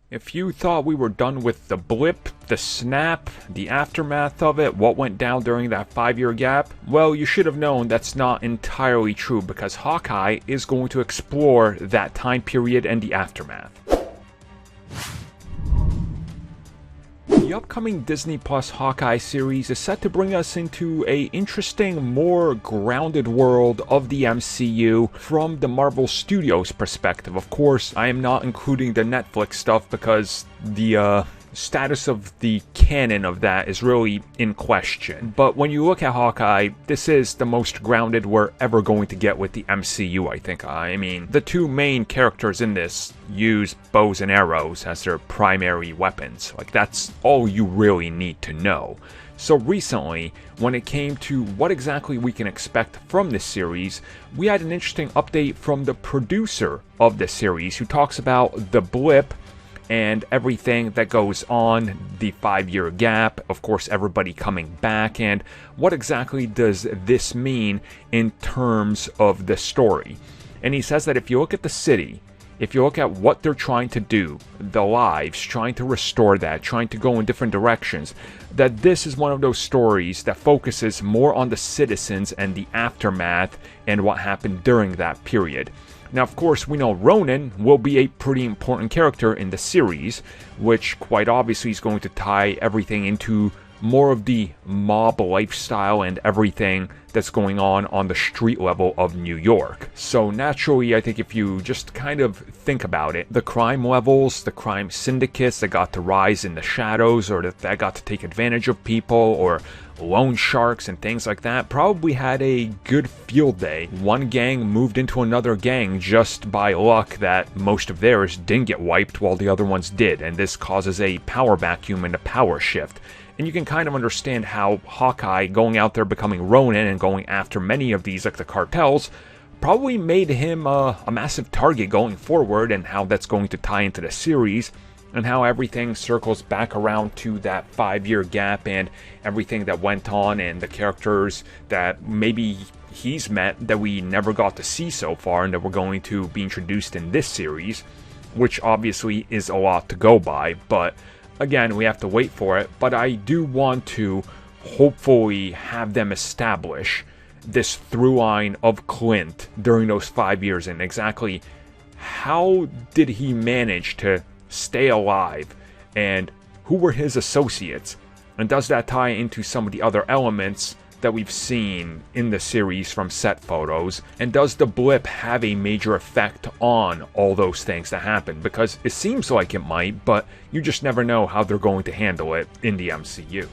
If you thought we were done with the blip, the snap, the aftermath of it, what went down during that 5-year gap, well, you should have known that's not entirely true because Hawkeye is going to explore that time period and the aftermath. The upcoming Disney Plus Hawkeye series is set to bring us into a interesting, more grounded world of the MCU from the Marvel Studios perspective. Of course, I am not including the Netflix stuff because the status of the canon of that is really in question. But when you look at Hawkeye, this is the most grounded we're ever going to get with the MCU, I think. I mean, the two main characters in this use bows and arrows as their primary weapons. Like, that's all you really need to know. So recently, when it came to what exactly we can expect from this series, we had an interesting update from the producer of the series who talks about the blip and everything that goes on, the 5-year gap, of course everybody coming back, and what exactly does this mean in terms of the story. And he says that if you look at the city, if you look at what they're trying to do, the lives, trying to restore that, trying to go in different directions, that this is one of those stories that focuses more on the citizens and the aftermath and what happened during that period. Now, of course, we know Ronan will be a pretty important character in the series, which quite obviously is going to tie everything into more of the mob lifestyle and everything that's going on the street level of New York. So naturally, I think if you just kind of think about it, the crime levels, the crime syndicates that got to rise in the shadows or that got to take advantage of people, or loan sharks and things like that, probably had a good field day. One gang moved into another gang just by luck that most of theirs didn't get wiped while the other ones did, and this causes a power vacuum and a power shift. And you can kind of understand how Hawkeye going out there becoming Ronin and going after many of these, like the cartels, probably made him a massive target going forward, and how that's going to tie into the series, and how everything circles back around to that 5-year gap and everything that went on, and the characters that maybe he's met that we never got to see so far and that we're going to be introduced in this series, which obviously is a lot to go by, but again, we have to wait for it. But I do want to hopefully have them establish this through line of Clint during those 5 years, and exactly how did he manage to stay alive, and who were his associates, and does that tie into some of the other elements that we've seen in the series from set photos, and does the blip have a major effect on all those things that happen? Because it seems like it might, but you just never know how they're going to handle it in the MCU.